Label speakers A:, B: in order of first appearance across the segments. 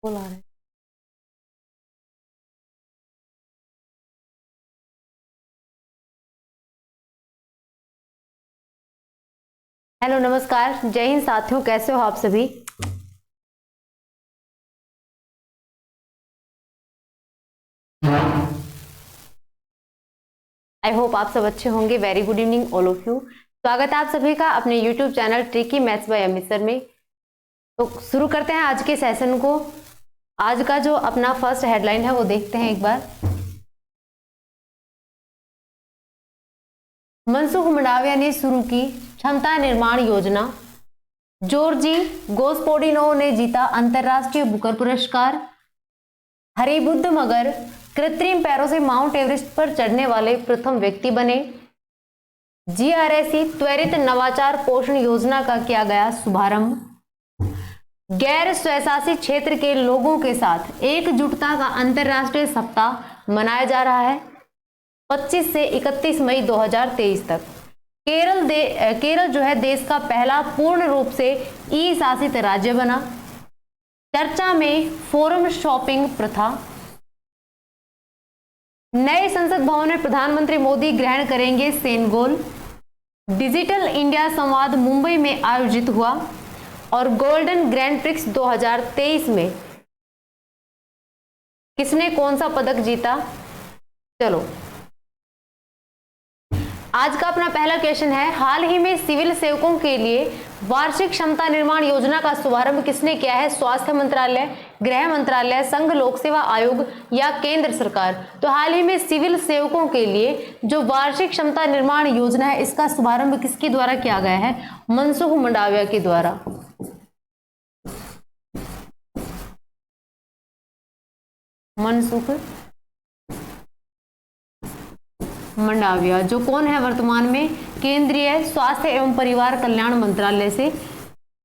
A: बोला रहे। हेलो नमस्कार, जय हिंद साथियों, कैसे हो आप सभी। आई होप आप सब अच्छे होंगे। Very good evening all of you. स्वागत है आप सभी का अपने YouTube channel tricky maths by Amit sir में। तो शुरू करते हैं आज के सेशन को। आज का जो अपना फर्स्ट हेडलाइन है वो देखते हैं एक बार। मनसुख मंडाविया ने शुरू की क्षमता निर्माण योजना। जॉर्जी गोस्पोडिनो ने जीता अंतरराष्ट्रीय बुकर पुरस्कार। हरिबुद्ध मगर कृत्रिम पैरों से माउंट एवरेस्ट पर चढ़ने वाले प्रथम व्यक्ति बने। जीआरएसी त्वरित नवाचार पोषण योजना का किया गया शुभारंभ। गैर स्वशासी क्षेत्र के लोगों के साथ एकजुटता का अंतरराष्ट्रीय सप्ताह मनाया जा रहा है 25 से 31 मई 2023 तक। केरल जो है देश का पहला पूर्ण रूप से ई शासित राज्य बना। चर्चा में फोरम शॉपिंग प्रथा। नए संसद भवन में प्रधानमंत्री मोदी ग्रहण करेंगे सेनेगल। डिजिटल इंडिया संवाद मुंबई में आयोजित हुआ। और गोल्डन ग्रैंड प्रिक्स 2023 में किसने कौन सा पदक जीता। चलो आज का अपना पहला क्वेश्चन है, हाल ही में सिविल सेवकों के लिए वार्षिक क्षमता निर्माण योजना का शुभारंभ किसने किया है। स्वास्थ्य मंत्रालय, गृह मंत्रालय, संघ लोक सेवा आयोग या केंद्र सरकार। तो हाल ही में सिविल सेवकों के लिए जो वार्षिक क्षमता निर्माण योजना है इसका शुभारंभ किसके द्वारा किया गया है। मनसुख मंडाविया के द्वारा। मनसुख मंडाविया जो कौन है वर्तमान में केंद्रीय स्वास्थ्य एवं परिवार कल्याण मंत्रालय से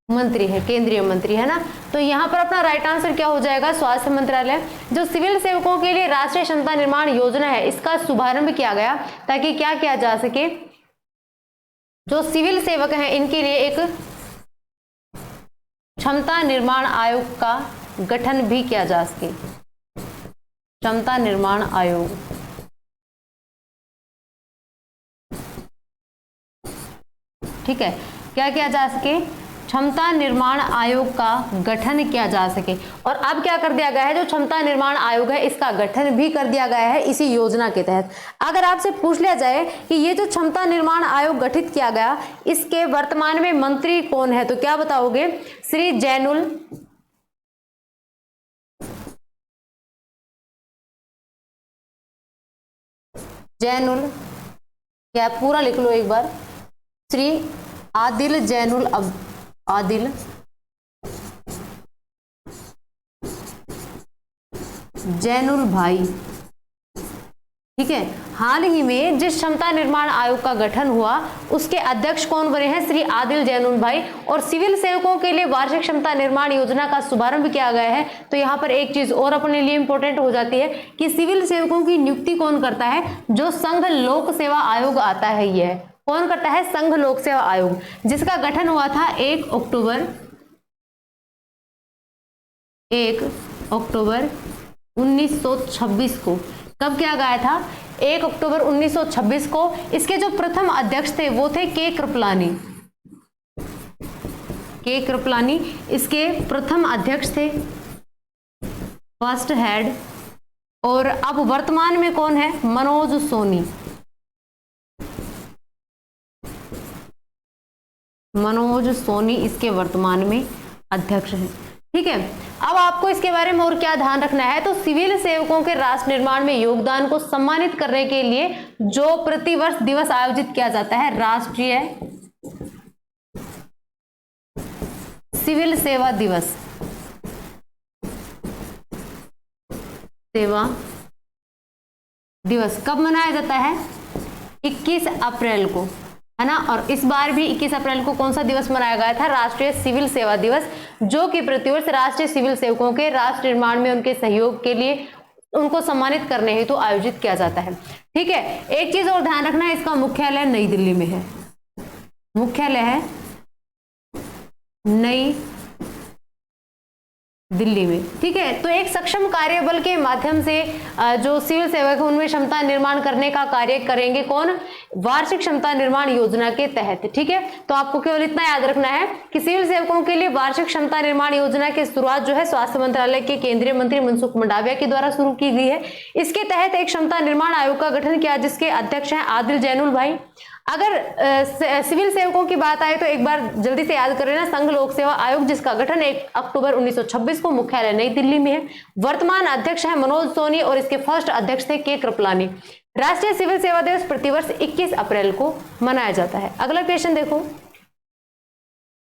A: मंत्री है, केंद्रीय मंत्री है ना। तो यहाँ पर अपना राइट आंसर क्या हो जाएगा, स्वास्थ्य मंत्रालय। जो सिविल सेवकों के लिए राष्ट्रीय क्षमता निर्माण योजना है इसका शुभारंभ किया गया ताकि क्या किया जा सके, जो सिविल सेवक हैं इनके लिए एक क्षमता निर्माण आयोग का गठन भी किया जा सके। क्षमता निर्माण आयोग, ठीक है, क्या किया जा सके, क्षमता निर्माण आयोग का गठन किया जा सके। और अब क्या कर दिया गया है, जो क्षमता निर्माण आयोग है इसका गठन भी कर दिया गया है इसी योजना के तहत। अगर आपसे पूछ लिया जाए कि ये जो क्षमता निर्माण आयोग गठित किया गया इसके वर्तमान में मंत्री कौन है, तो क्या बताओगे, श्री जैनुल क्या पूरा लिख लो एक बार, श्री आदिल जैनुल भाई, ठीक है। हाल ही में जिस क्षमता निर्माण आयोग का गठन हुआ उसके अध्यक्ष कौन बने हैं, श्री आदिल जैनुल भाई। और सिविल सेवकों के लिए वार्षिक क्षमता निर्माण योजना का शुभारंभ किया गया है। तो यहाँ पर एक चीज और अपने लिए इंपॉर्टेंट हो जाती है कि सिविल सेवकों की नियुक्ति कौन करता है, जो संघ लोक सेवा आयोग आता है, यह कौन करता है, संघ लोक सेवा आयोग, जिसका गठन हुआ था 1 अक्टूबर 1926 को। कब किया गया था, 1 अक्टूबर 1926 को। इसके जो प्रथम अध्यक्ष थे वो थे के कृपलानी इसके प्रथम अध्यक्ष थे, फर्स्ट हेड। और अब वर्तमान में कौन है, मनोज सोनी इसके वर्तमान में अध्यक्ष हैं, ठीक है। अब आपको इसके बारे में और क्या ध्यान रखना है, तो सिविल सेवकों के राष्ट्र निर्माण में योगदान को सम्मानित करने के लिए जो प्रतिवर्ष दिवस आयोजित किया जाता है, राष्ट्रीय सिविल सेवा दिवस, कब मनाया जाता है, 21 अप्रैल को, है ना। और इस बार भी 21 अप्रैल को कौन सा दिवस मनाया गया था, राष्ट्रीय सिविल सेवा दिवस, जो कि प्रतिवर्ष राष्ट्रीय सिविल सेवकों के राष्ट्र निर्माण में उनके सहयोग के लिए उनको सम्मानित करने हेतु आयोजित किया जाता है, ठीक है। एक चीज और ध्यान रखना है, इसका मुख्यालय नई दिल्ली में है, मुख्यालय है नई दिल्ली में। ठीक है, तो एक सक्षम कार्यबल के माध्यम से जो सिविल सेवक है उनमें क्षमता निर्माण करने का कार्य करेंगे कौन? वार्षिक क्षमता निर्माण योजना के तहत। ठीक है, तो आपको केवल इतना याद रखना है कि सिविल सेवकों के लिए वार्षिक क्षमता निर्माण योजना की शुरुआत जो है स्वास्थ्य मंत्रालय के केंद्रीय मंत्री मनसुख मंडाविया के द्वारा शुरू की गई है। इसके तहत एक क्षमता निर्माण आयोग का गठन किया जिसके अध्यक्ष हैं आदिल जैनुल भाई। अगर सिविल सेवकों की बात आए तो एक बार जल्दी से याद कर लेना, संघ लोक सेवा आयोग जिसका गठन 1 अक्टूबर 1926 को मुख्यालय नई दिल्ली में है। वर्तमान अध्यक्ष है मनोज सोनी और इसके फर्स्ट अध्यक्ष थे के कृपलानी। राष्ट्रीय सिविल सेवा दिवस प्रतिवर्ष 21 अप्रैल को मनाया जाता है। अगला क्वेश्चन देखो,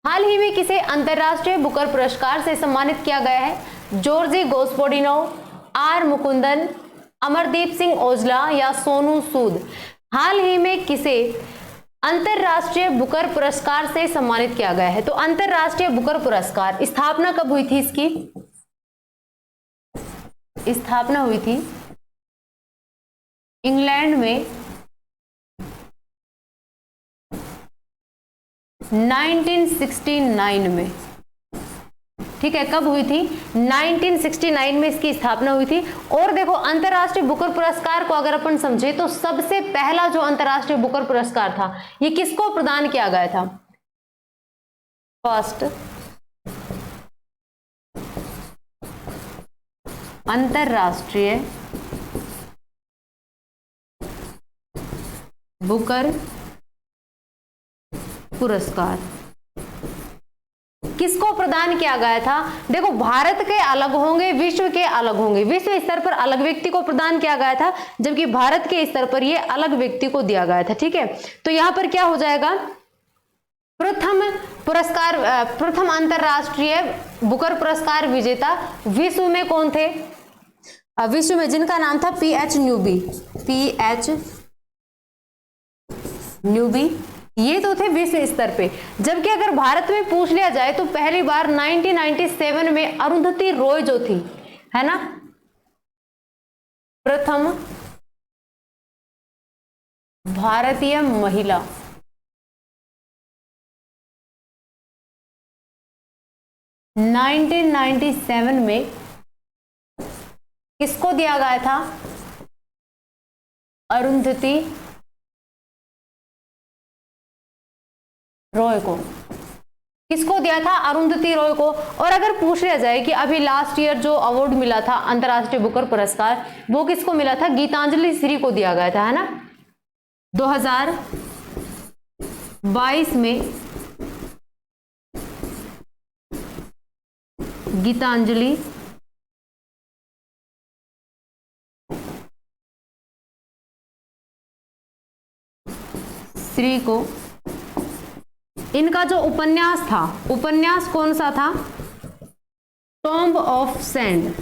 A: हाल ही में किसे अंतरराष्ट्रीय बुकर पुरस्कार से सम्मानित किया गया है? जॉर्जी गोस्पोडिनोव, आर मुकुंदन, अमरदीप सिंह ओझला या सोनू सूद? हाल ही में किसे अंतरराष्ट्रीय बुकर पुरस्कार से सम्मानित किया गया है? तो अंतरराष्ट्रीय बुकर पुरस्कार स्थापना कब हुई थी? इसकी स्थापना हुई थी इंग्लैंड में 1969 में। ठीक है, कब हुई थी? 1969 में इसकी स्थापना हुई थी। और देखो, अंतरराष्ट्रीय बुकर पुरस्कार को अगर अपन समझे तो सबसे पहला जो अंतरराष्ट्रीय बुकर पुरस्कार था ये किसको प्रदान किया गया था? फर्स्ट अंतरराष्ट्रीय बुकर पुरस्कार किसको प्रदान किया गया था? देखो, भारत के अलग होंगे, विश्व के अलग होंगे। विश्व स्तर पर अलग व्यक्ति को प्रदान किया गया था जबकि भारत के स्तर पर यह अलग व्यक्ति को दिया गया था। ठीक है, तो यहां पर क्या हो जाएगा? प्रथम पुरस्कार, प्रथम अंतरराष्ट्रीय बुकर पुरस्कार विजेता विश्व में कौन थे? विश्व में जिनका नाम था पीएच न्यूबी। पीएच न्यूबी ये तो थे विश्व स्तर पे। जबकि अगर भारत में पूछ लिया जाए तो पहली बार 1997 में अरुंधति रॉय जो थी, है ना, प्रथम भारतीय महिला। नाइनटीन 1997 में किसको दिया गया था? अरुंधति रॉय को। किसको दिया था? अरुंधति रॉय को। और अगर पूछ लिया जाए कि अभी लास्ट ईयर जो अवार्ड मिला था अंतरराष्ट्रीय बुकर पुरस्कार वो किसको मिला था? गीतांजलि श्री को दिया गया था, है ना। 2022 में गीतांजलि श्री को इनका जो उपन्यास था, उपन्यास कौन सा था? Tomb of sand.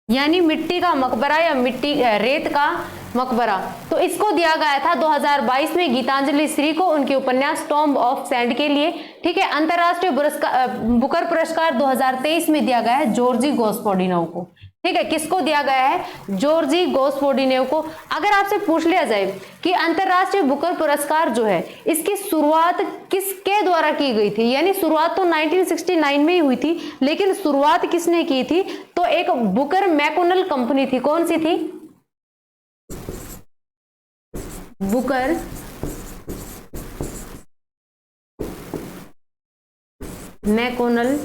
A: यानी मिट्टी का मकबरा या मिट्टी रेत का मकबरा। तो इसको दिया गया था 2022 में गीतांजलि श्री को उनके उपन्यास टॉम्ब ऑफ सैंड के लिए। ठीक है, अंतरराष्ट्रीय बुकर पुरस्कार 2023 में दिया गया है जॉर्जी गोस्पोडिनोव को। ठीक है, किसको दिया गया है? जॉर्जी गोस्पोडिनोव को। अगर आपसे पूछ लिया जाए कि अंतरराष्ट्रीय बुकर पुरस्कार जो है इसकी शुरुआत किसके द्वारा की गई थी, यानी शुरुआत तो 1969 में ही हुई थी लेकिन शुरुआत किसने की थी? तो एक बुकर मैकोनल कंपनी थी। कौन सी थी? बुकर मैकोनल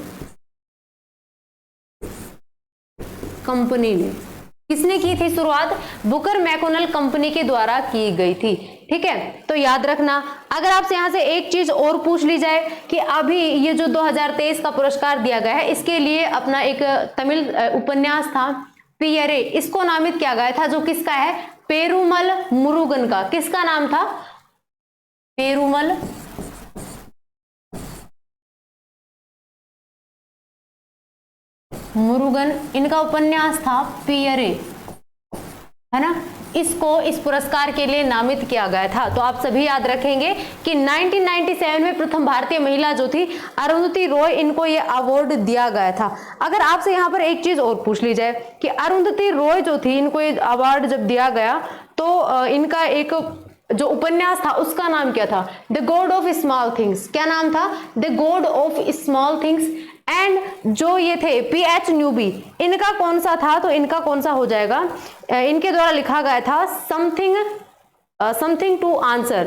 A: कंपनी ने। किसने की थी शुरुआत? बुकर मैकोनल कंपनी के द्वारा की गई थी। ठीक है, तो याद रखना। अगर आपसे यहां से एक चीज और पूछ ली जाए कि अभी ये जो 2023 का पुरस्कार दिया गया है इसके लिए अपना एक तमिल उपन्यास था पियरे, इसको नामित किया गया था, जो किसका है? पेरुमल मुरुगन का। किसका नाम था? पेरुमल मुरुगन। इनका उपन्यास था पियरे, है ना। इसको इस पुरस्कार के लिए नामित किया गया था। तो आप सभी याद रखेंगे कि 1997 में प्रथम भारतीय महिला जो थी अरुंधति रॉय, इनको ये अवार्ड दिया गया था। अगर आपसे यहाँ पर एक चीज और पूछ ली जाए कि अरुंधति रॉय जो थी इनको ये अवार्ड जब दिया गया तो इनका एक जो उपन्यास था उसका नाम क्या था? The God of small things. क्या नाम था? The God of small things. And जो ये थे पीएच न्यूबी, इनका कौन सा था? तो इनका कौन सा हो जाएगा? इनके द्वारा लिखा गया था समथिंग टू आंसर।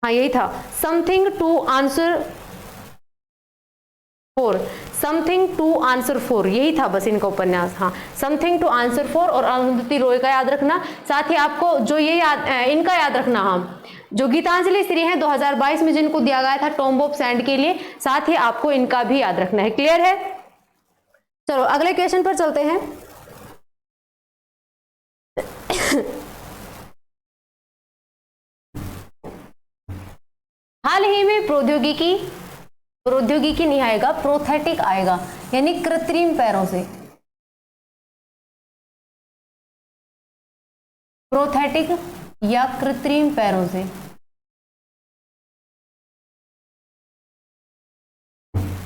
A: हाँ यही था, something to answer for, something to answer for, यही था बस इनका उपन्यास। हाँ, समथिंग टू आंसर फोर और अरुंधति रॉय का याद रखना। साथ ही आपको जो ये इनका याद रखना, हाँ, जो गीतांजलि श्री है 2022 में जिनको दिया गया था टॉम्ब ऑफ सैंड के लिए, साथ ही आपको इनका भी याद रखना है। क्लियर है? चलो अगले क्वेश्चन पर चलते हैं। हाल ही में प्रौद्योगिकी नहीं आएगा, प्रोथेटिक आएगा, यानी कृत्रिम पैरों से। प्रोथेटिक या कृत्रिम पैरों से।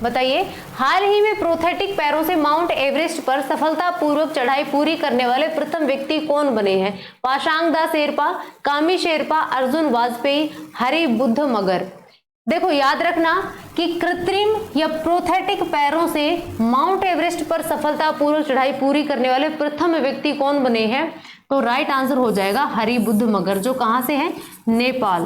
A: बताइए, हाल ही में प्रोथेटिक पैरों से माउंट एवरेस्ट पर सफलतापूर्वक चढ़ाई पूरी करने वाले प्रथम व्यक्ति कौन बने हैं? पाशांग दा शेरपा, कामी शेरपा, अर्जुन वाजपेयी, हरि बुद्ध मगर। देखो याद रखना कि कृत्रिम या प्रोथेटिक पैरों से माउंट एवरेस्ट पर सफलतापूर्वक चढ़ाई पूरी करने वाले प्रथम व्यक्ति कौन बने हैं? तो राइट आंसर हो जाएगा हरि बुद्ध मगर, जो कहां से है? नेपाल।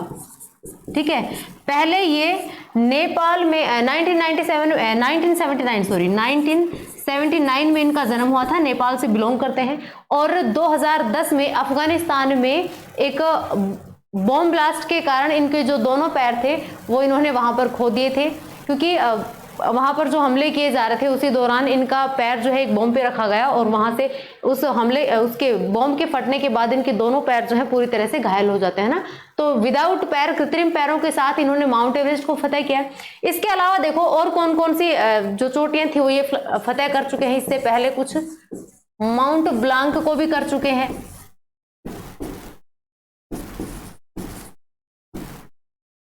A: ठीक है, पहले ये नेपाल में 1979 में इनका जन्म हुआ था, नेपाल से बिलोंग करते हैं। और 2010 में अफगानिस्तान में एक बॉम्ब ब्लास्ट के कारण इनके जो दोनों पैर थे वो इन्होंने वहां पर खो दिए थे, क्योंकि वहां पर जो हमले किए जा रहे थे उसी दौरान इनका पैर जो है एक बॉम्ब पे रखा गया और वहां से उसके बॉम्ब के फटने के बाद इनके दोनों पैर जो है पूरी तरह से घायल हो जाते हैं ना। तो विदाउट पैर, कृत्रिम पैरों के साथ इन्होंने माउंट एवरेस्ट को फतेह किया। इसके अलावा देखो और कौन कौन सी जो चोटियां थी वो ये फतेह कर चुके हैं इससे पहले। कुछ माउंट ब्लांक को भी कर चुके हैं,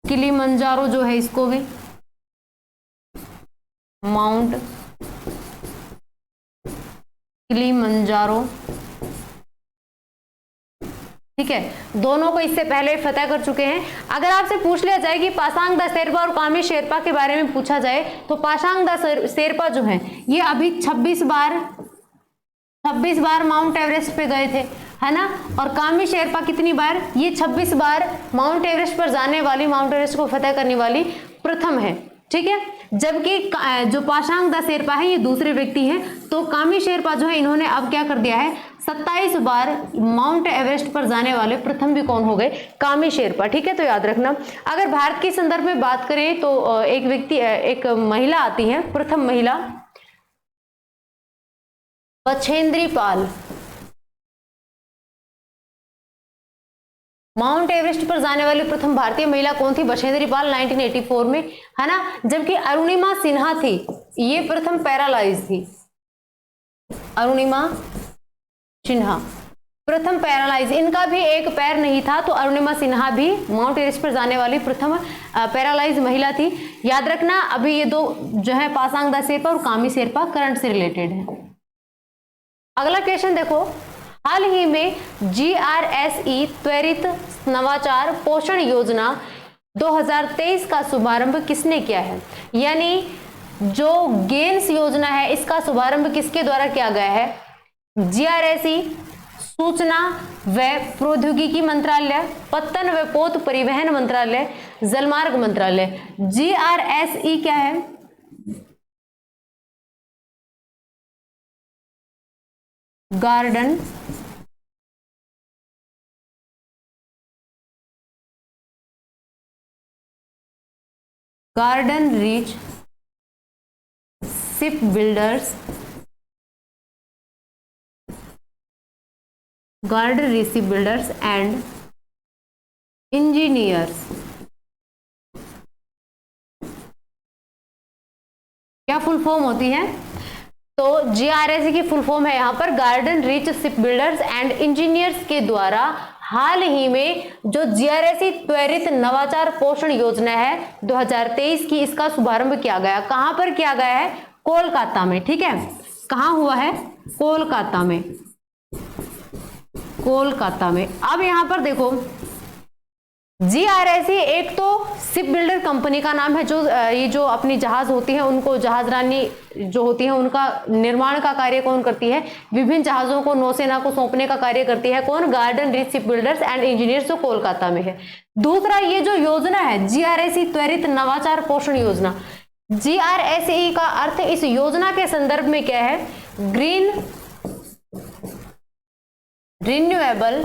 A: किलिमंजारो जो है इसको भी, माउंट किलिमंजारो, ठीक है, दोनों को इससे पहले फतेह कर चुके हैं। अगर आपसे पूछ लिया जाए कि पासांग दा शेरपा और कामी शेरपा के बारे में पूछा जाए तो पासांग दा शेरपा जो है ये अभी 26 बार माउंट एवरेस्ट पे गए थे, है ना। और कामी शेरपा कितनी बार? ये 26 बार माउंट एवरेस्ट पर जाने वाली, माउंट एवरेस्ट को फतेह करने वाली प्रथम है। ठीक है, जबकि जो पासांग दा शेरपा है ये दूसरे व्यक्ति हैं। तो कामी शेरपा जो है इन्होंने अब क्या कर दिया है, 27 बार माउंट एवरेस्ट पर जाने वाले प्रथम भी कौन हो गए? कामी शेरपा। ठीक है, तो याद रखना। अगर भारत के संदर्भ में बात करें तो एक महिला आती है, प्रथम महिला बछेंद्री पाल। माउंट एवरेस्ट पर जाने वाली प्रथम भारतीय महिला कौन थी? बछेंद्री पाल, 1984 में, है ना। जबकि अरुणिमा सिन्हा थी, ये प्रथम पैरालाइज थी। अरुणिमा सिन्हा प्रथम पैरालाइज, इनका भी एक पैर नहीं था। तो अरुणिमा सिन्हा भी माउंट एवरेस्ट पर जाने वाली प्रथम पैरालाइज महिला थी। याद रखना, अभी ये दो जो है पासांग दा शेरपा और कामी शेरपा करंट से रिलेटेड है। अगला क्वेश्चन देखो, हाल ही में GRSE त्वरित नवाचार पोषण योजना 2023 का शुभारंभ किसने किया है? यानी जो गेन्स योजना है इसका शुभारंभ किसके द्वारा किया गया है? GRSE, सूचना व प्रौद्योगिकी मंत्रालय, पत्तन व पोत परिवहन मंत्रालय, जलमार्ग मंत्रालय। GRSE क्या है? Garden reach ship Builders, and engineers. क्या फुल फॉर्म होती है? तो GRSE की फुल फॉर्म है यहाँ पर garden reach ship Builders and engineers के द्वारा हाल ही में जो GRSE त्वरित नवाचार पोषण योजना है 2023 की, इसका शुभारंभ किया गया। कहां पर किया गया है? कोलकाता में। ठीक है, कहां हुआ है? कोलकाता में। अब यहां पर देखो, जीआरएसी एक तो शिप बिल्डर कंपनी का नाम है, जो ये जो अपनी जहाज होती है उनको, जहाज रानी जो होती है उनका निर्माण का कार्य कौन करती है, विभिन्न जहाजों को नौसेना को सौंपने का कार्य करती है कौन, garden reach ship Builders and engineers, जो कोलकाता में है। दूसरा, ये जो योजना है जीआरएसी त्वरित नवाचार पोषण योजना, जीआरएसी का अर्थ इस योजना के संदर्भ में क्या है, ग्रीन रिन्यूएबल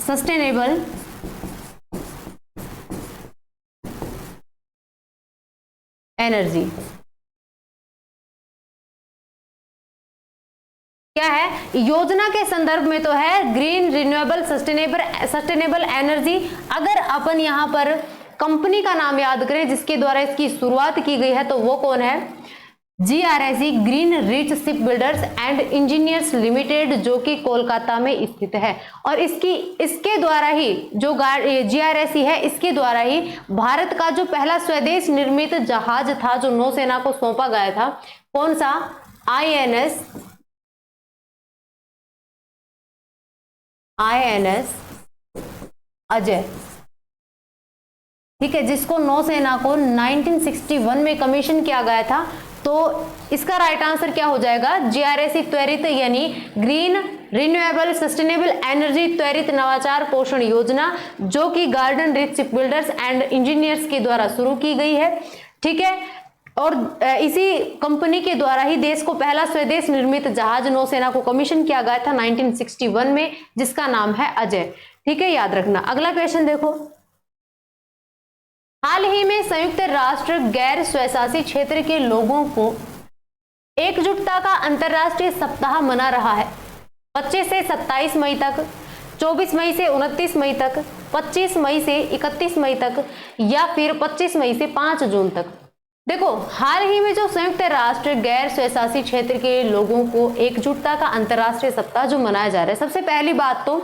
A: सस्टेनेबल एनर्जी। क्या है, योजना के संदर्भ में तो है ग्रीन रिन्यूएबल सस्टेनेबल एनर्जी। अगर अपन यहां पर कंपनी का नाम याद करें जिसके द्वारा इसकी शुरुआत की गई है तो वो कौन है, GRSE Green Reach Ship Builders and Engineers Limited, जो कि कोलकाता में स्थित है। और इसके द्वारा ही जो जीआरएसी है, इसके द्वारा ही भारत का जो पहला स्वदेश निर्मित जहाज था जो नौसेना को सौंपा गया था, कौन सा, आईएनएस अजय, ठीक है, जिसको नौसेना को 1961 में कमीशन किया गया था। तो इसका राइट आंसर क्या हो जाएगा, जीआरएसी त्वरित यानी ग्रीन रिन्यूएबल सस्टेनेबल एनर्जी त्वरित नवाचार पोषण योजना, जो कि garden rich Ship Builders and engineers के द्वारा शुरू की गई है। ठीक है, और इसी कंपनी के द्वारा ही देश को पहला स्वदेश निर्मित जहाज नौसेना को कमीशन किया गया था 1961 में, जिसका नाम है अजय। ठीक है, याद रखना। अगला क्वेश्चन देखो, हाल ही में संयुक्त राष्ट्र गैर स्वशासी क्षेत्र के लोगों को एकजुटता का अंतर्राष्ट्रीय सप्ताह मना रहा है। 25 से 27 मई तक, 24 मई से 29 मई तक, 25 मई से 31 मई तक, या फिर 25 मई से 5 जून तक। देखो, हाल ही में जो संयुक्त राष्ट्र गैर स्वशासी क्षेत्र के लोगों को एकजुटता का अंतर्राष्ट्रीय सप्ताह जो मनाया जा रहा है, सबसे पहली बात तो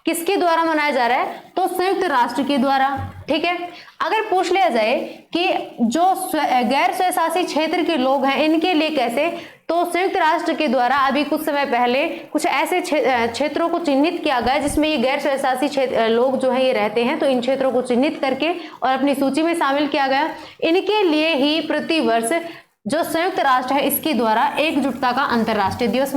A: किसके द्वारा मनाया जा रहा है, तो संयुक्त राष्ट्र के द्वारा। ठीक है, अगर पूछ लिया जाए कि जो गैर स्वशासी क्षेत्र के लोग हैं इनके लिए कैसे, तो संयुक्त राष्ट्र के द्वारा अभी कुछ समय पहले कुछ ऐसे क्षेत्रों को चिन्हित किया गया जिसमें ये गैर स्वशासी लोग जो है ये रहते हैं, तो इन क्षेत्रों को चिन्हित करके और अपनी सूची में शामिल किया गया। इनके लिए ही प्रतिवर्ष जो संयुक्त राष्ट्र है इसके द्वारा एकजुटता का अंतर्राष्ट्रीय दिवस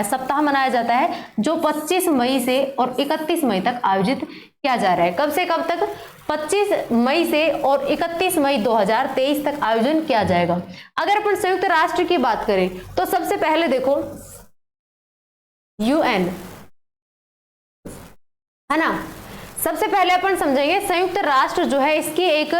A: सप्ताह मनाया जाता है, जो 25 मई से और 31 मई तक आयोजित किया जा रहा है। कब से कब तक, 25 मई से और 31 मई 2023 तक आयोजन किया जाएगा। अगर अपन संयुक्त राष्ट्र की बात करें तो सबसे पहले देखो यूएन है ना, सबसे पहले अपन समझेंगे संयुक्त राष्ट्र जो है इसकी एक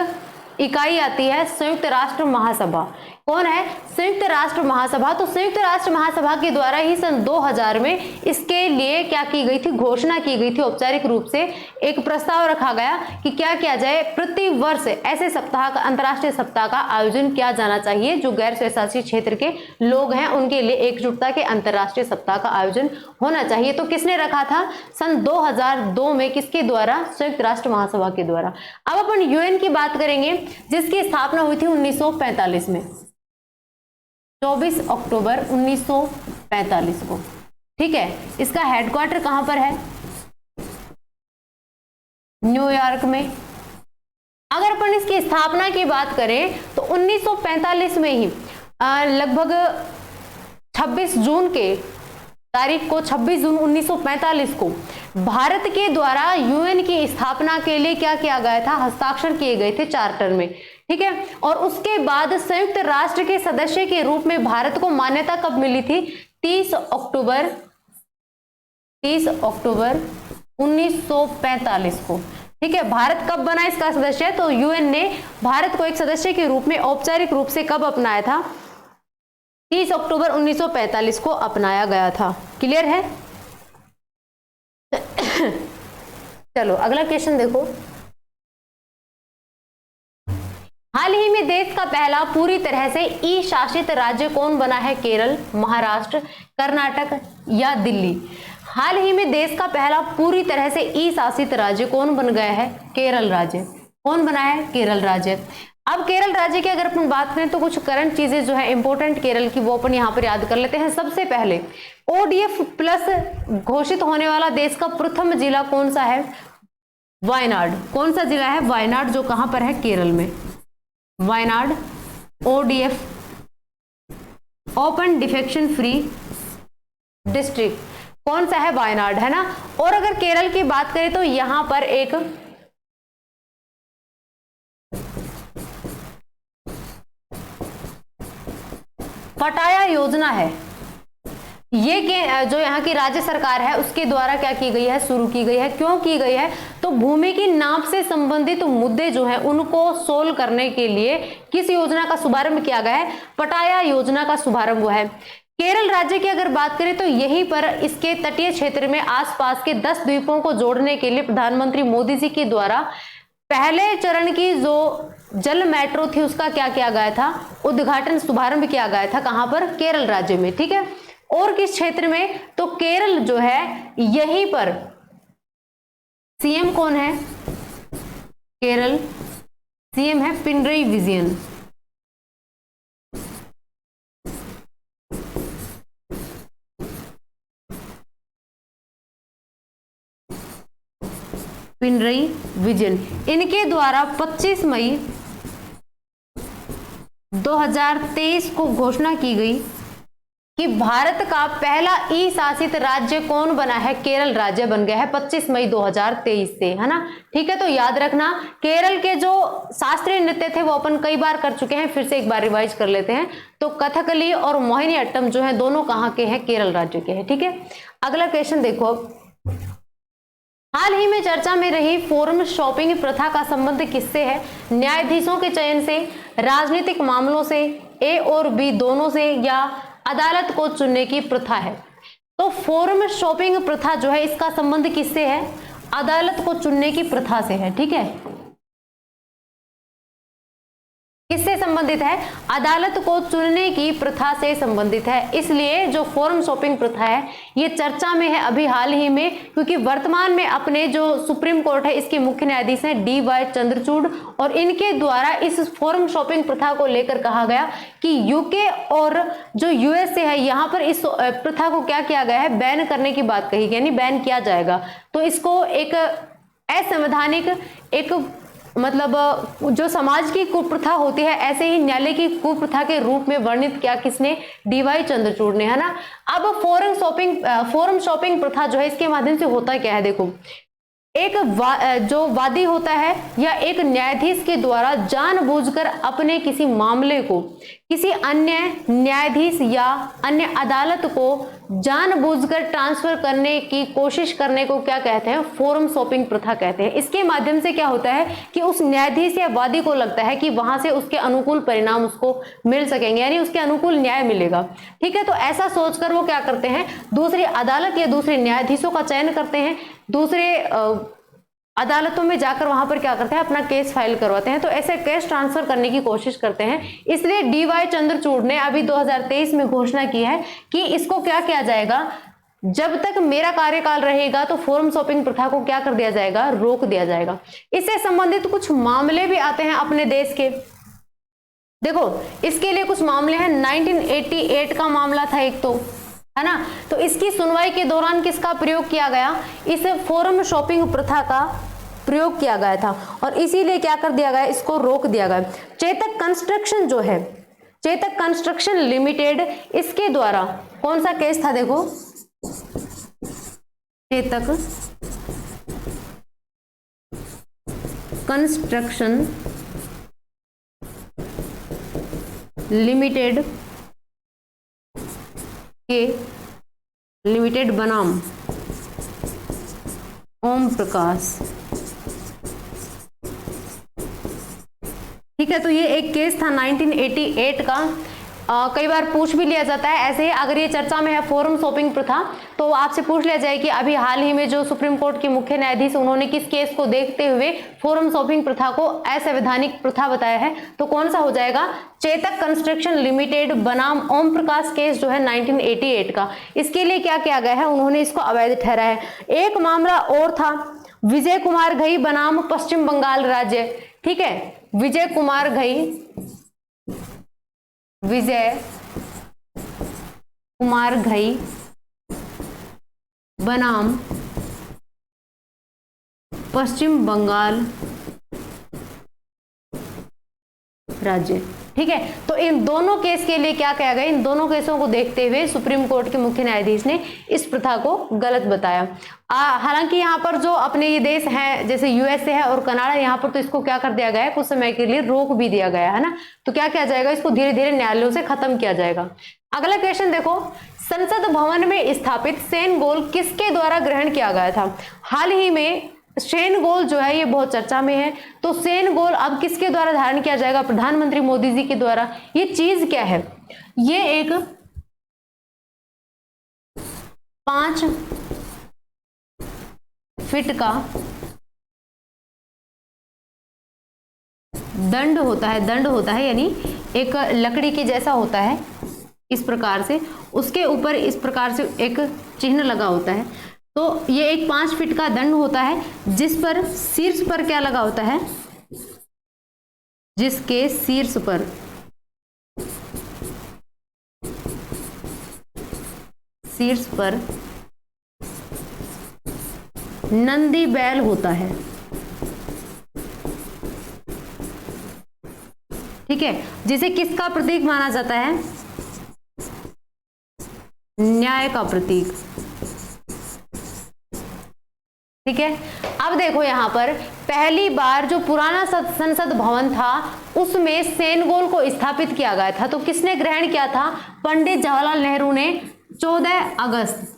A: इकाई आती है संयुक्त राष्ट्र महासभा। कौन है, संयुक्त राष्ट्र महासभा। तो संयुक्त राष्ट्र महासभा के द्वारा ही सन 2000 में इसके लिए क्या की गई थी, घोषणा की गई थी, औपचारिक रूप से एक प्रस्ताव रखा गया कि क्या किया जाए, प्रति वर्ष ऐसे सप्ताह का, अंतर्राष्ट्रीय सप्ताह का आयोजन किया जाना चाहिए। जो गैर स्वशासी क्षेत्र के लोग हैं उनके लिए एकजुटता के अंतर्राष्ट्रीय सप्ताह का आयोजन होना चाहिए। तो किसने रखा था, सन 2002 में, किसके द्वारा, संयुक्त राष्ट्र महासभा के द्वारा। अब अपन यूएन की बात करेंगे जिसकी स्थापना हुई थी 1945 में, 24 अक्टूबर 1945 को। ठीक है, इसका हेडक्वार्टर कहां पर है, न्यूयॉर्क में। अगर अपन इसकी स्थापना की बात करें तो 1945 में ही लगभग 26 जून के तारीख को, 26 जून 1945 को भारत के द्वारा यूएन की स्थापना के लिए क्या किया गया था, हस्ताक्षर किए गए थे चार्टर में। ठीक है, और उसके बाद संयुक्त राष्ट्र के सदस्य के रूप में भारत को मान्यता कब मिली थी, 30 अक्टूबर 1945 को। ठीक है, भारत कब बना इसका सदस्य, तो यूएन ने भारत को एक सदस्य के रूप में औपचारिक रूप से कब अपनाया था, 30 अक्टूबर 1945 को अपनाया गया था। क्लियर है। चलो अगला क्वेश्चन देखो, हाल ही में देश का पहला पूरी तरह से ई शासित राज्य कौन बना है, केरल, महाराष्ट्र, कर्नाटक या दिल्ली। हाल ही में देश का पहला पूरी तरह से ई शासित राज्य कौन बन गया है, केरल राज्य। कौन बना है, केरल राज्य। अब केरल राज्य की अगर अपन बात करें तो कुछ करंट चीजें जो है इंपॉर्टेंट केरल की वो अपन यहाँ पर याद कर लेते हैं। सबसे पहले ODF प्लस घोषित होने वाला देश का प्रथम जिला कौन सा है? वायनाड। कौन सा जिला है? वायनाड, जो कहां पर है? केरल में। Wayanad ODF open defection free district कौन सा है? वायनाड, है ना। और अगर केरल की बात करें तो यहां पर एक पटाया योजना है, ये जो यहाँ की राज्य सरकार है उसके द्वारा क्या की गई है? शुरू की गई है। क्यों की गई है? तो भूमि की नाप से संबंधित मुद्दे जो है उनको सोल्व करने के लिए किस योजना का शुभारंभ किया गया है? पटाया योजना का शुभारंभ हुआ है। केरल राज्य की अगर बात करें तो यहीं पर इसके तटीय क्षेत्र में आसपास के 10 द्वीपों को जोड़ने के लिए प्रधानमंत्री मोदी जी के द्वारा पहले चरण की जो जल मेट्रो थी उसका क्या किया गया था? उद्घाटन, शुभारंभ किया गया था। कहां पर? केरल राज्य में, ठीक है। और किस क्षेत्र में? तो केरल जो है यहीं पर सीएम कौन है? केरल सीएम है पिनरई विजयन। पिनरई विजयन, इनके द्वारा 25 मई 2023 को घोषणा की गई कि भारत का पहला ई शासित राज्य कौन बना है? केरल राज्य बन गया है 25 मई 2023 से, है ना। ठीक है, तो याद रखना केरल के जो शास्त्रीय नृत्य थे वो अपन कई बार कर चुके हैं, फिर से एक बार रिवाइज कर लेते हैं। तो कथकली और मोहिनी अट्टम जो है दोनों कहाँ के हैं? केरल राज्य के हैं, ठीक है। अगला क्वेश्चन देखो, हाल ही में चर्चा में रही फोरम शॉपिंग प्रथा का संबंध किससे है? न्यायाधीशों के चयन से, राजनीतिक मामलों से, ए और बी दोनों से, या अदालत को चुनने की प्रथा है? तो फोरम शॉपिंग प्रथा जो है इसका संबंध किससे है? अदालत को चुनने की प्रथा से है, ठीक है। किससे संबंधित है? अदालत को चुनने की प्रथा से संबंधित है। इसलिए जो फोरम शॉपिंग प्रथा है ये चर्चा में है अभी हाल ही में, क्योंकि वर्तमान में अपने जो सुप्रीम कोर्ट है इसके मुख्य न्यायाधीश हैं DY चंद्रचूड़, और इनके द्वारा इस फोरम शॉपिंग प्रथा को लेकर कहा गया कि यूके और जो USA है यहाँ पर इस प्रथा को क्या किया गया है? बैन करने की बात कही गई, यानी बैन किया जाएगा। तो इसको एक असंवैधानिक, एक मतलब जो समाज की कुप्रथा होती है ऐसे ही न्यायालय की कुप्रथा के रूप में वर्णित किया किसने? DY चंद्रचूड़ ने, है ना। अब फोरम शॉपिंग प्रथा जो है इसके माध्यम से होता क्या है? देखो, एक जो वादी होता है या एक न्यायाधीश के द्वारा जानबूझकर अपने किसी मामले को किसी अन्य न्यायाधीश या अन्य अदालत को जानबूझकर ट्रांसफर करने की कोशिश करने को क्या कहते हैं? फोरम शॉपिंग प्रथा कहते हैं। इसके माध्यम से क्या होता है कि उस न्यायाधीश या वादी को लगता है कि वहां से उसके अनुकूल परिणाम उसको मिल सकेंगे, यानी उसके अनुकूल न्याय मिलेगा, ठीक है। तो ऐसा सोचकर वो क्या करते हैं? दूसरी अदालत या दूसरे न्यायाधीशों का चयन करते हैं, दूसरे अदालतों में जाकर वहां पर क्या करते हैं? अपना केस फाइल करवाते हैं। तो ऐसे केस ट्रांसफर करने की कोशिश करते हैं। इसलिए DY चंद्रचूड़ ने अभी 2023 में घोषणा की है कि इसको क्या किया जाएगा? जब तक मेरा कार्यकाल रहेगा तो फोरम शॉपिंग प्रथा को क्या कर दिया जाएगा? रोक दिया जाएगा। इससे संबंधित कुछ मामले भी आते हैं अपने देश के। देखो, इसके लिए कुछ मामले हैं। 1988 का मामला था एक, तो है ना। तो इसकी सुनवाई के दौरान किसका प्रयोग किया गया? इस फोरम शॉपिंग प्रथा का प्रयोग किया गया था, और इसीलिए क्या कर दिया गया? इसको रोक दिया गया। चेतक कंस्ट्रक्शन जो है, चेतक कंस्ट्रक्शन लिमिटेड, इसके द्वारा कौन सा केस था? देखो, चेतक कंस्ट्रक्शन लिमिटेड के लिमिटेड बनाम ओम प्रकाश, ठीक है। तो ये एक केस था 1988 का। कई बार पूछ भी लिया जाता है ऐसे ही, अगर ये चर्चा में है फोरम शॉपिंग प्रथा तो आपसे पूछ लिया जाए कि अभी हाल ही में जो सुप्रीम कोर्ट के मुख्य न्यायाधीश उन्होंने किस केस को देखते हुए फोरम शॉपिंग प्रथा को असंवैधानिक प्रथा बताया है, तो कौन सा हो जाएगा? चेतक कंस्ट्रक्शन लिमिटेड बनाम ओम प्रकाश केस जो है 1988 का। इसके लिए क्या किया गया है? उन्होंने इसको अवैध ठहराया है। एक मामला और था, विजय कुमार घई बनाम पश्चिम बंगाल राज्य, ठीक है। विजय कुमार घई, विजय कुमार घई बनाम पश्चिम बंगाल राज्य। ठीक है, तो इन दोनों केस के लिए क्या कहा गया, इन दोनों केसों को देखते हुए सुप्रीम कोर्ट के मुख्य न्यायाधीश ने इस प्रथा को गलत बताया। हालांकि यहाँ पर जो अपने ये देश हैं जैसे यूएसए है और कनाडा, यहाँ पर तो इसको क्या कर दिया गया है, कुछ समय के लिए रोक भी दिया गया है ना। तो क्या किया जाएगा, इसको धीरे धीरे न्यायालयों से खत्म किया जाएगा। अगला क्वेश्चन देखो, संसद भवन में स्थापित सेन गोल किसके द्वारा ग्रहण किया गया था। हाल ही में सेन गोल जो है ये बहुत चर्चा में है, तो सेन गोल अब किसके द्वारा धारण किया जाएगा, प्रधानमंत्री मोदी जी के द्वारा। ये चीज क्या है, ये एक 5 फीट का दंड होता है, यानी एक लकड़ी के जैसा होता है इस प्रकार से, उसके ऊपर इस प्रकार से एक चिन्ह लगा होता है। तो ये एक 5 फीट का दंड होता है जिस पर शीर्ष पर क्या लगा होता है, जिसके शीर्ष पर नंदी बैल होता है। ठीक है, जिसे किसका प्रतीक माना जाता है, न्याय का प्रतीक। ठीक है, अब देखो यहां पर पहली बार जो पुराना संसद भवन था उसमें सेन गोल को स्थापित किया गया था, तो किसने ग्रहण किया था, पंडित जवाहरलाल नेहरू ने 14 अगस्त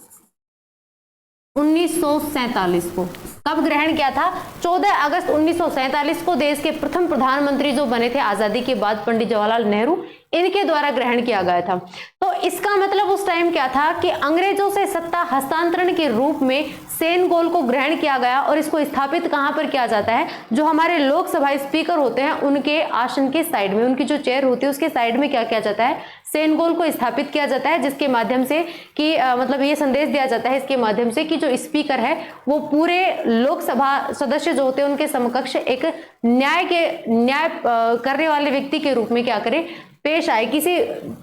A: 1947 को। कब ग्रहण किया था, 14 अगस्त 1947 को देश के प्रथम प्रधानमंत्री जो बने थे आजादी के बाद, पंडित जवाहरलाल नेहरू, इनके द्वारा ग्रहण किया गया था। तो इसका मतलब उस टाइम क्या था कि अंग्रेजों से सत्ता हस्तांतरण के रूप में सेन गोल को ग्रहण किया गया और इसको स्थापित कहां पर किया जाता है, जो हमारे लोकसभा स्पीकर होते हैं उनके आसन के साइड में, उनकी जो चेयर होती है उसके साइड में क्या किया जाता है, सेन गोल को स्थापित किया जाता है, जिसके माध्यम से कि मतलब ये संदेश दिया जाता है इसके माध्यम से कि जो स्पीकर है वो पूरे लोकसभा सदस्य जो होते हैं उनके समकक्ष एक न्याय करने वाले व्यक्ति के रूप में क्या करे, पेश आए, किसी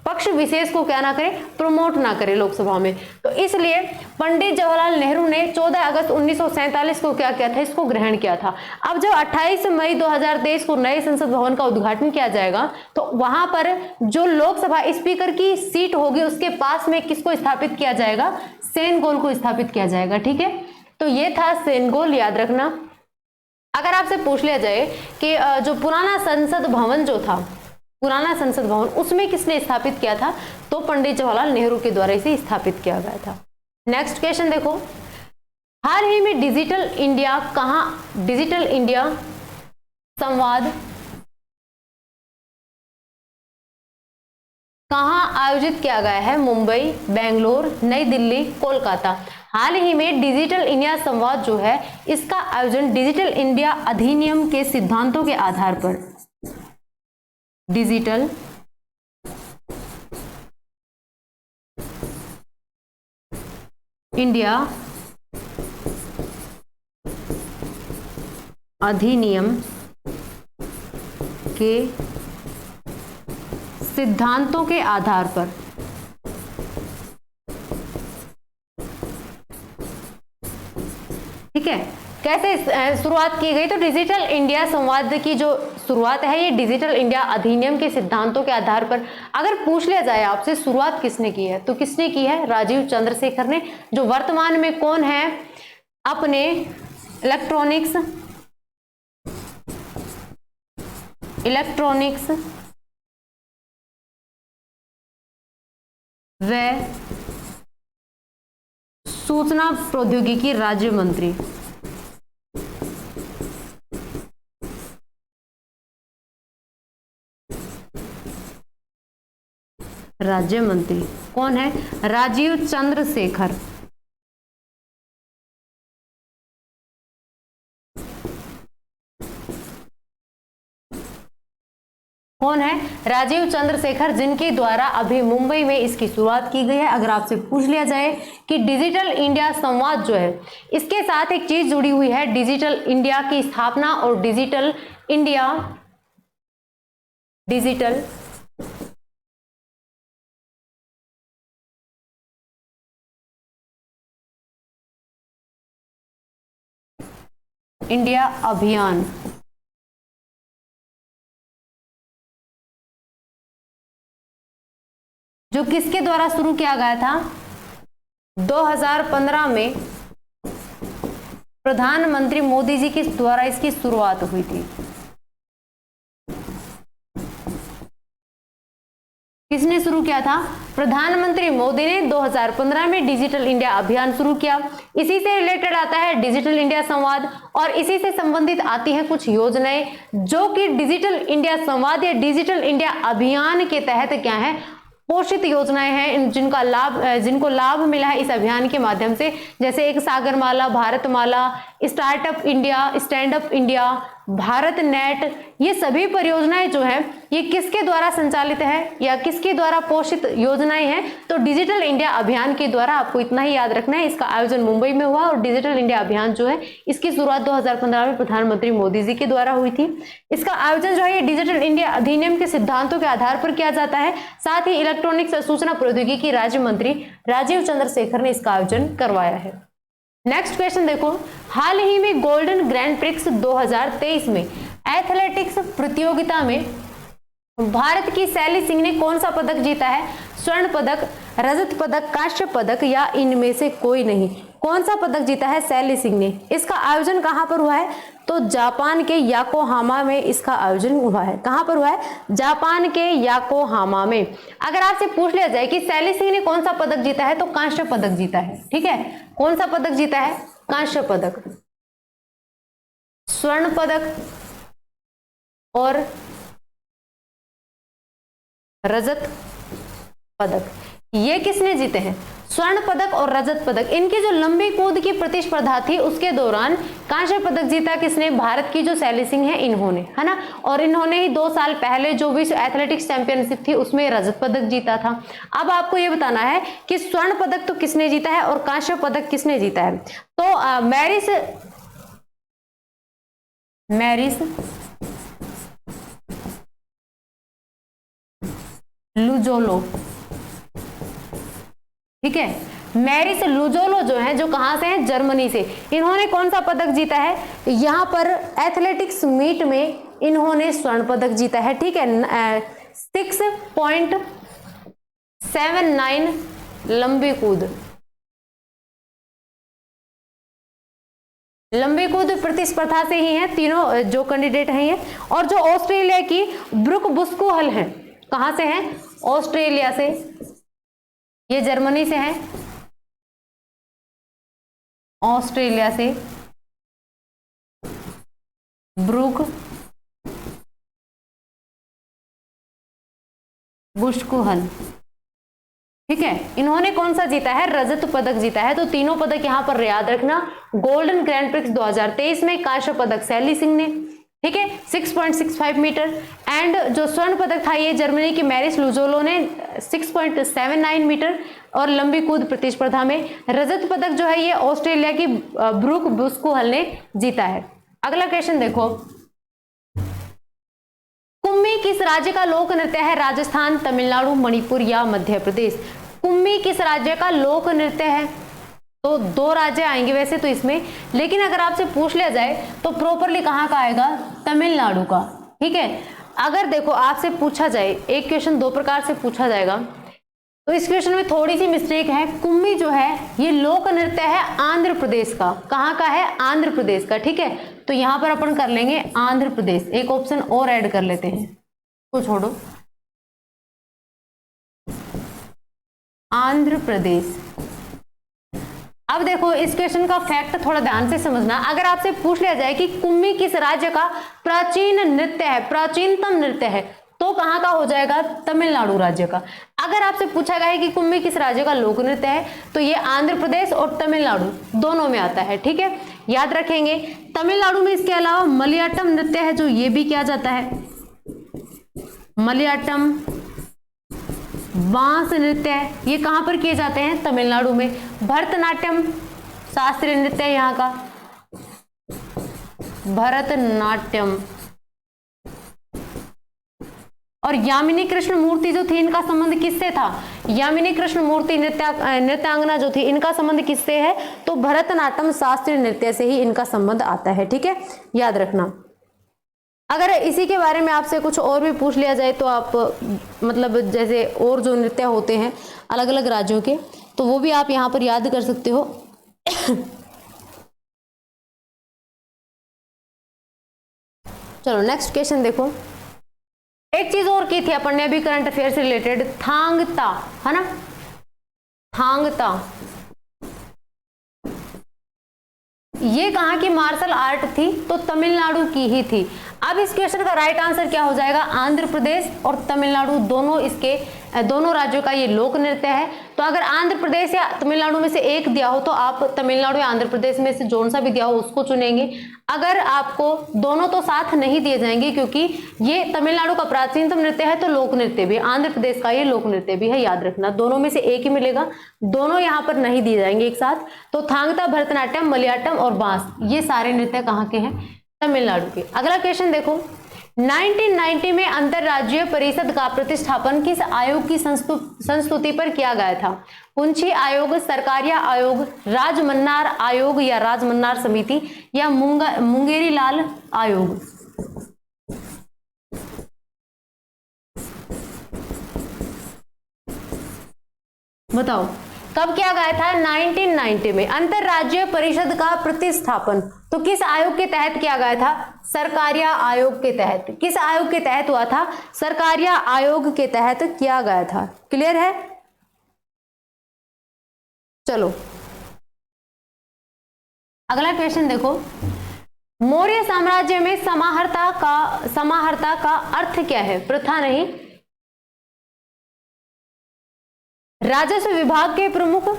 A: पक्ष विशेष को क्या ना करे, प्रमोट ना करे लोकसभा में। तो इसलिए पंडित जवाहरलाल नेहरू ने 14 अगस्त 1947 को क्या किया था, इसको ग्रहण किया था। अब जब 28 मई 2023 को नए संसद भवन का उद्घाटन किया जाएगा तो वहां पर जो लोकसभा स्पीकर की सीट होगी उसके पास में किसको स्थापित किया जाएगा, सेन गोल को स्थापित किया जाएगा। ठीक है, तो ये था सेन गोल, याद रखना। अगर आपसे पूछ लिया जाए कि जो पुराना संसद भवन जो था, पुराना संसद भवन, उसमें किसने स्थापित किया था, तो पंडित जवाहरलाल नेहरू के द्वारा इसे स्थापित किया गया था। नेक्स्ट क्वेश्चन देखो, हाल ही में डिजिटल इंडिया संवाद कहां आयोजित किया गया है, मुंबई, बेंगलोर, नई दिल्ली, कोलकाता। हाल ही में डिजिटल इंडिया संवाद जो है इसका आयोजन डिजिटल इंडिया अधिनियम के सिद्धांतों के आधार पर, डिजिटल इंडिया अधिनियम के सिद्धांतों के आधार पर। ठीक है, कैसे शुरुआत की गई, तो डिजिटल इंडिया संवाद की जो शुरुआत है ये डिजिटल इंडिया अधिनियम के सिद्धांतों के आधार पर। अगर पूछ लिया जाए आपसे शुरुआत किसने की है, तो किसने की है, राजीव चंद्रशेखर ने, जो वर्तमान में कौन है, अपने इलेक्ट्रॉनिक्स व सूचना प्रौद्योगिकी राज्य मंत्री। राज्य मंत्री कौन है, राजीव चंद्रशेखर। कौन है, राजीव चंद्रशेखर, जिनके द्वारा अभी मुंबई में इसकी शुरुआत की गई है। अगर आपसे पूछ लिया जाए कि डिजिटल इंडिया संवाद जो है इसके साथ एक चीज जुड़ी हुई है, डिजिटल इंडिया की स्थापना और डिजिटल इंडिया डिजिटल इंडिया अभियान। जो किसके द्वारा शुरू किया गया था? 2015 में प्रधानमंत्री मोदी जी के द्वारा इसकी शुरुआत हुई थी। किसने शुरू किया था? प्रधानमंत्री मोदी ने 2015 में डिजिटल इंडिया अभियान शुरू किया। इसी से रिलेटेड आता है डिजिटल इंडिया संवाद और इसी से संबंधित आती हैं कुछ योजनाएं जो कि डिजिटल इंडिया संवाद या डिजिटल इंडिया अभियान के तहत क्या है, पोषित योजनाएं हैं जिनको लाभ मिला है इस अभियान के माध्यम से, जैसे एक Sagarmala, Bharatmala, startup India, stand up India, Bharat net. ये सभी परियोजनाएं जो है ये किसके द्वारा संचालित है या किसके द्वारा पोषित योजनाएं हैं? तो डिजिटल इंडिया अभियान के द्वारा। आपको इतना ही याद रखना है। इसका आयोजन मुंबई में हुआ और डिजिटल इंडिया अभियान जो है इसकी शुरुआत 2015 में प्रधानमंत्री मोदी जी के द्वारा हुई थी। इसका आयोजन जो है ये डिजिटल इंडिया अधिनियम के सिद्धांतों के आधार पर किया जाता है। साथ ही इलेक्ट्रॉनिक्स और सूचना प्रौद्योगिकी राज्य मंत्री राजीव चंद्रशेखर ने इसका आयोजन करवाया है। नेक्स्ट क्वेश्चन देखो, हाल ही में गोल्डन ग्रैंड प्रिक्स 2023 में एथलेटिक्स प्रतियोगिता में भारत की शैली सिंह ने कौन सा पदक जीता है? स्वर्ण पदक, रजत पदक, कांस्य पदक या इनमें से कोई नहीं? कौन सा पदक जीता है शैली सिंह ने? इसका आयोजन कहां पर हुआ है? तो जापान के याकोहामा में इसका आयोजन हुआ है। कहां पर हुआ है? जापान के याकोहामा में। अगर आपसे पूछ लिया जाए कि शैली सिंह ने कौन सा पदक जीता है, तो कांस्य पदक जीता है। ठीक है, कौन सा पदक जीता है? कांस्य पदक। स्वर्ण पदक और रजत पदक ये किसने जीते हैं? स्वर्ण पदक और रजत पदक। इनकी जो लंबी कूद की प्रतिस्पर्धा थी उसके दौरान कांस्य पदक जीता किसने? भारत की जो शैली सिंह है इन्होंने, है ना। और इन्होंने ही 2 साल पहले जो विश्व एथलेटिक्स चैंपियनशिप थी उसमें रजत पदक जीता था। अब आपको यह बताना है कि स्वर्ण पदक तो किसने जीता है और कांस्य पदक किसने जीता है? तो मैरिस लुजोलो, ठीक है, मैरिस लुजोलो जो है, जो कहां से है? जर्मनी से। इन्होंने कौन सा पदक जीता है? यहां पर एथलेटिक्स मीट में इन्होंने स्वर्ण पदक जीता है। ठीक है, 6.79 लंबी कूद, लंबी कूद प्रतिस्पर्धा से ही हैं तीनों जो कैंडिडेट हैं ये। और जो ऑस्ट्रेलिया की ब्रुक बुस्कुहल है, कहां से हैं? ऑस्ट्रेलिया से। ये जर्मनी से है, ऑस्ट्रेलिया से। ब्रुक बुस्कुहल, ठीक है, इन्होंने कौन सा जीता है? रजत पदक जीता है। तो तीनों पदक यहां पर याद रखना। गोल्डन ग्रैंड प्रिक्स 2023 में कांस्य पदक शैली सिंह ने, ठीक है, 6.65 मीटर। एंड जो स्वर्ण पदक था ये जर्मनी की मैरिस लुजोलो ने 6.79 मीटर और लंबी कूद प्रतिस्पर्धा में। रजत पदक जो है ये ऑस्ट्रेलिया की ब्रुक बुस्कुहल ने जीता है। अगला क्वेश्चन देखो, कुम्मी किस राज्य का लोक नृत्य है? राजस्थान, तमिलनाडु, मणिपुर या मध्य प्रदेश? कुम्मी किस राज्य का लोक नृत्य है? तो 2 राज्य आएंगे वैसे तो इसमें, लेकिन अगर आपसे पूछ लिया जाए तो प्रॉपरली कहां का आएगा? तमिलनाडु का। ठीक है, अगर देखो आपसे पूछा जाए, एक क्वेश्चन 2 प्रकार से पूछा जाएगा, तो इस क्वेश्चन में थोड़ी सी मिस्टेक है। कुम्मी जो है ये लोक नृत्य है आंध्र प्रदेश का। कहां का है? आंध्र प्रदेश का। ठीक है, तो यहां पर अपन कर लेंगे आंध्र प्रदेश। एक ऑप्शन और ऐड कर लेते हैं, तो छोड़ो, आंध्र प्रदेश। अब देखो इस क्वेश्चन का फैक्ट थोड़ा ध्यान से समझना। अगर आपसे पूछ लिया जाए कि कुम्मी किस राज्य का प्राचीन नृत्य है, प्राचीनतम नृत्य है, तो कहां का हो जाएगा? तमिलनाडु राज्य का। अगर आपसे पूछा गया है कि कुम्मी किस राज्य का लोक नृत्य है, तो ये आंध्र प्रदेश और तमिलनाडु दोनों में आता है। ठीक है, याद रखेंगे। तमिलनाडु में इसके अलावा मलयाटम नृत्य है जो ये भी किया जाता है, मलयाटम। बांस नृत्य है, ये कहां पर किए जाते हैं? तमिलनाडु में। भरतनाट्यम शास्त्रीय नृत्य है यहाँ का, भरतनाट्यम। और यामिनी कृष्ण मूर्ति जो थी इनका संबंध किससे था? यामिनी कृष्ण मूर्ति नृत्यांगना जो थी इनका संबंध किससे है? तो भरतनाट्यम शास्त्रीय नृत्य से ही इनका संबंध आता है। ठीक है, याद रखना। अगर इसी के बारे में आपसे कुछ और भी पूछ लिया जाए तो आप मतलब जैसे और जो नृत्य होते हैं अलग अलग राज्यों के, तो वो भी आप यहाँ पर याद कर सकते हो। चलो नेक्स्ट क्वेश्चन देखो। एक चीज और की थी अपन ने अभी करंट अफेयर से रिलेटेड, थांग ता, है ना, थांग ता, ये कहाँ की मार्शल आर्ट थी? तो तमिलनाडु की ही थी। अब इस क्वेश्चन का राइट आंसर क्या हो जाएगा? आंध्र प्रदेश और तमिलनाडु दोनों इसके दोनों राज्यों का ये लोक नृत्य है। तो अगर आंध्र प्रदेश या तमिलनाडु में से एक दिया हो तो आप तमिलनाडु या आंध्र प्रदेश में से जोन सा भी दिया हो उसको चुनेंगे। अगर आपको दोनों तो साथ नहीं दिए जाएंगे क्योंकि ये तमिलनाडु का प्राचीनतम नृत्य है तो लोक नृत्य भी, आंध्र प्रदेश का ये लोक नृत्य भी है, याद रखना। दोनों में से एक ही मिलेगा, दोनों यहाँ पर नहीं दिए जाएंगे एक साथ। तो थांगता, भरतनाट्यम, मलयाटम और बांस, ये सारे नृत्य कहाँ के हैं? तमिलनाडु के। अगला क्वेश्चन देखो, 1990 में अंतरराज्यीय परिषद का प्रतिष्ठापन किस आयोग की संस्तुति पर किया गया था? पुंछी आयोग, सरकारिया आयोग, राजमन्नार आयोग या राजमन्नार समिति या मुंगेरी लाल आयोग? बताओ कब किया गया था? 1990 में अंतरराज्यीय परिषद का प्रतिष्ठापन तो किस आयोग के तहत किया गया था? सरकारिया आयोग के तहत। किस आयोग के तहत हुआ था? सरकारिया आयोग के तहत किया गया था। क्लियर है? चलो अगला क्वेश्चन देखो, मौर्य साम्राज्य में समाहर्ता का अर्थ क्या है? प्रथा नहीं, राजस्व विभाग के प्रमुख,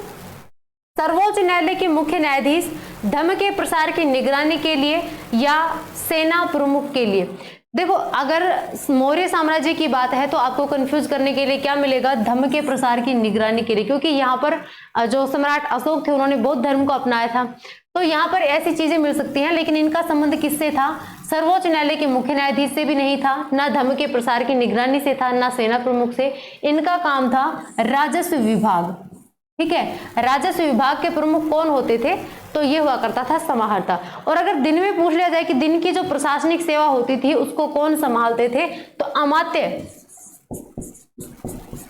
A: सर्वोच्च न्यायालय के मुख्य न्यायाधीश, धर्म के प्रसार की निगरानी के लिए या सेना प्रमुख के लिए? देखो अगर मौर्य साम्राज्य की बात है तो आपको कंफ्यूज करने के लिए क्या मिलेगा? धर्म के प्रसार की निगरानी के लिए, क्योंकि यहाँ पर जो सम्राट अशोक थे उन्होंने बौद्ध धर्म को अपनाया था, तो यहाँ पर ऐसी चीजें मिल सकती हैं। लेकिन इनका संबंध किससे था? सर्वोच्च न्यायालय के मुख्य न्यायाधीश से भी नहीं था, ना धर्म के प्रसार की निगरानी से था, ना सेना प्रमुख से। इनका काम था राजस्व विभाग। ठीक है, राजस्व विभाग के प्रमुख कौन होते थे? तो ये हुआ करता था समाहर्ता। और अगर दिन में पूछ लिया जाए कि दिन की जो प्रशासनिक सेवा होती थी उसको कौन संभालते थे? तो अमात्य।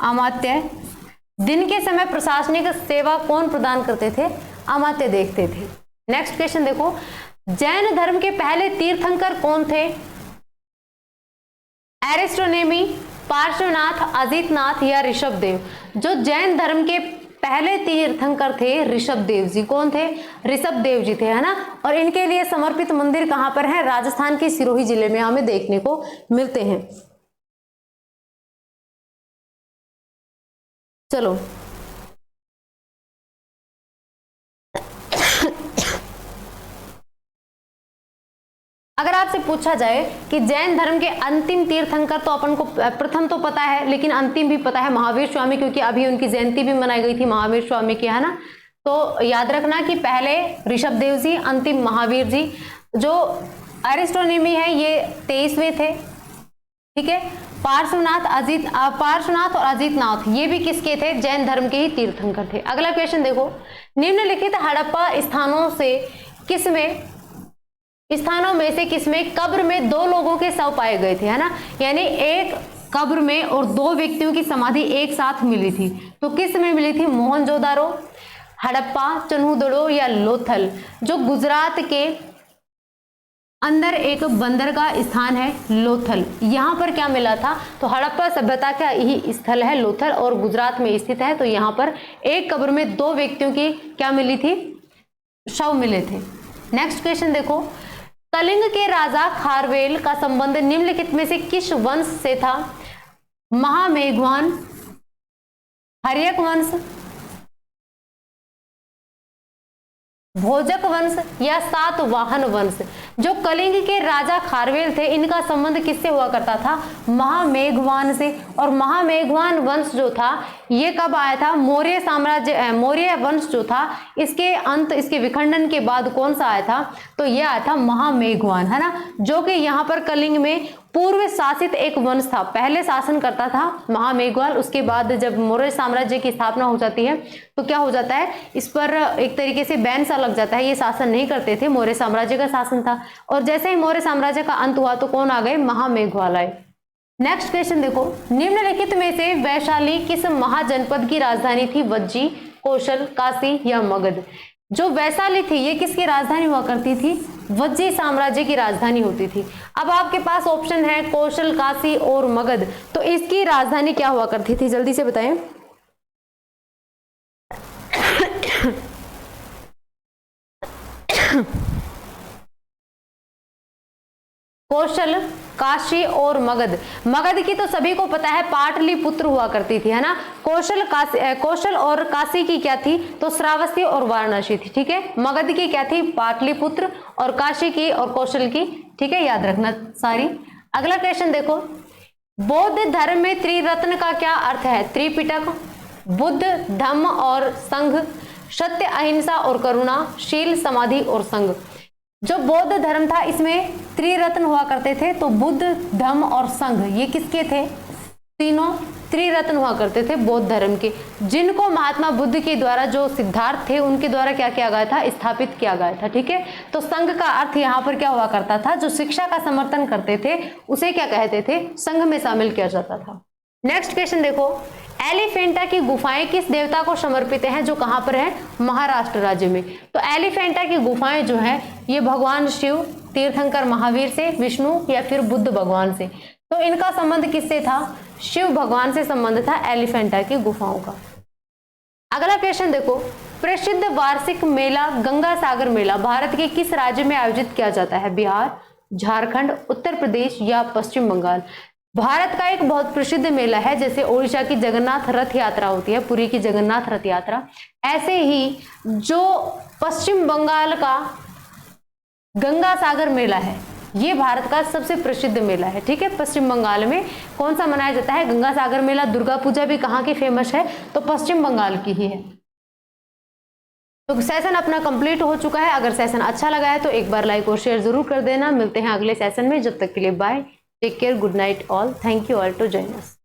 A: अमात्य दिन के समय प्रशासनिक सेवा कौन प्रदान करते थे? अमात्य देखते थे। नेक्स्ट क्वेश्चन देखो, जैन धर्म के पहले तीर्थंकर कौन थे? एरिस्टोनेमी, पार्श्वनाथ, अजितनाथ या ऋषभदेव? जो जैन धर्म के पहले तीर्थंकर थे ऋषभदेव जी। कौन थे? ऋषभदेव जी थे, है ना। और इनके लिए समर्पित मंदिर कहां पर है? राजस्थान के सिरोही जिले में हमें देखने को मिलते हैं। चलो अगर आपसे पूछा जाए कि जैन धर्म के अंतिम तीर्थंकर, तो अपन को प्रथम तो पता है लेकिन अंतिम भी पता है, महावीर स्वामी, क्योंकि अभी उनकी जयंती भी मनाई गई थी महावीर स्वामी की, है ना। तो याद रखना कि पहले ऋषभदेव जी, अंतिम महावीर जी। जो एरिस्टोनेमी है ये 23वें थे। ठीक है, पार्श्वनाथ और अजितनाथ ये भी किसके थे? जैन धर्म के ही तीर्थंकर थे। अगला क्वेश्चन देखो, निम्नलिखित हड़प्पा स्थानों में से किसमें कब्र में 2 लोगों के शव पाए गए थे, है ना। यानी एक कब्र में और 2 व्यक्तियों की समाधि एक साथ मिली थी। तो किस में मिली थी? मोहनजोदारो, हड़प्पा, चन्हुदड़ो या लोथल? जो गुजरात के अंदर एक बंदरगाह स्थान है लोथल, यहाँ पर क्या मिला था? तो हड़प्पा सभ्यता का ही स्थल है लोथल और गुजरात में स्थित है। तो यहाँ पर एक कब्र में 2 व्यक्तियों की क्या मिली थी? शव मिले थे। नेक्स्ट क्वेश्चन देखो, कलिंग के राजा खारवेल का संबंध निम्नलिखित में से किस वंश से था? महामेघवान, हर्यक वंश, भोजक वंश या सातवाहन वंश? जो कलिंग के राजा खारवेल थे इनका संबंध किससे हुआ करता था? महामेघवान से। और महामेघवान वंश जो था ये कब आया था? मौर्य साम्राज्य, मौर्य वंश जो था इसके अंत, इसके विखंडन के बाद कौन सा आया था? तो ये आया था महामेघवान, है ना, जो कि यहाँ पर कलिंग में पूर्व शासित एक वंश था, पहले शासन करता था महामेघवाल। उसके बाद जब मौर्य साम्राज्य की स्थापना हो जाती है तो क्या हो जाता है, इस पर एक तरीके से बैन सा लग जाता है, ये शासन नहीं करते थे, मौर्य साम्राज्य का शासन था। और जैसे ही मौर्य साम्राज्य का अंत हुआ तो कौन आ गए? महामेघवाल आए। नेक्स्ट क्वेश्चन देखो, निम्नलिखित में से वैशाली किस महाजनपद की राजधानी थी? वज्जी, कौशल, काशी या मगध? जो वैशाली थी ये किसकी राजधानी हुआ करती थी? वज्जी साम्राज्य की राजधानी होती थी। अब आपके पास ऑप्शन है कौशल, काशी और मगध, तो इसकी राजधानी क्या हुआ करती थी? जल्दी से बताएं। कौशल, काशी और मगध। मगध की तो सभी को पता है पाटलिपुत्र हुआ करती थी, है ना। कौशल और काशी की क्या थी? तो श्रावस्ती और वाराणसी थी, ठीक है। मगध की क्या थी? पाटलिपुत्र, और काशी की और कौशल की, ठीक है, याद रखना सारी। अगला क्वेश्चन देखो, बौद्ध धर्म में त्रिरत्न का क्या अर्थ है? त्रिपिटक, बुद्ध, धम्म और संघ, सत्य, अहिंसा और करुणा, शील, समाधि और संघ। जो बौद्ध धर्म था इसमें त्रिरत्न हुआ करते थे, तो बुद्ध, धम्म और संघ ये किसके थे? तीनों त्रिरत्न हुआ करते थे बौद्ध धर्म के, जिनको महात्मा बुद्ध के द्वारा, जो सिद्धार्थ थे उनके द्वारा क्या किया गया था? स्थापित किया गया था, ठीक है। तो संघ का अर्थ यहाँ पर क्या हुआ करता था? जो शिक्षा का समर्थन करते थे उसे क्या कहते थे? संघ में शामिल किया जाता था। नेक्स्ट क्वेश्चन देखो, एलिफेंटा की गुफाएं किस देवता को समर्पित हैं, जो कहां पर है? महाराष्ट्र राज्य में। तो एलिफेंटा की गुफाएं जो है ये भगवान शिव, तीर्थंकर महावीर से, विष्णु या फिर बुद्ध भगवान से। तो इनका संबंध किससे था? शिव भगवान से संबंध था एलिफेंटा की गुफाओं का। अगला क्वेश्चन देखो, प्रसिद्ध वार्षिक मेला गंगा सागर मेला भारत के किस राज्य में आयोजित किया जाता है? बिहार, झारखंड, उत्तर प्रदेश या पश्चिम बंगाल? भारत का एक बहुत प्रसिद्ध मेला है, जैसे ओडिशा की जगन्नाथ रथ यात्रा होती है, पुरी की जगन्नाथ रथ यात्रा, ऐसे ही जो पश्चिम बंगाल का गंगा सागर मेला है ये भारत का सबसे प्रसिद्ध मेला है, ठीक है। पश्चिम बंगाल में कौन सा मनाया जाता है? गंगा सागर मेला। दुर्गा पूजा भी कहाँ की फेमस है? तो पश्चिम बंगाल की ही है। तो सेशन अपना कंप्लीट हो चुका है। अगर सेशन अच्छा लगा है तो एक बार लाइक और शेयर जरूर कर देना। मिलते हैं अगले सेशन में, जब तक के लिए bye, take care, good night all, thank you all to join us.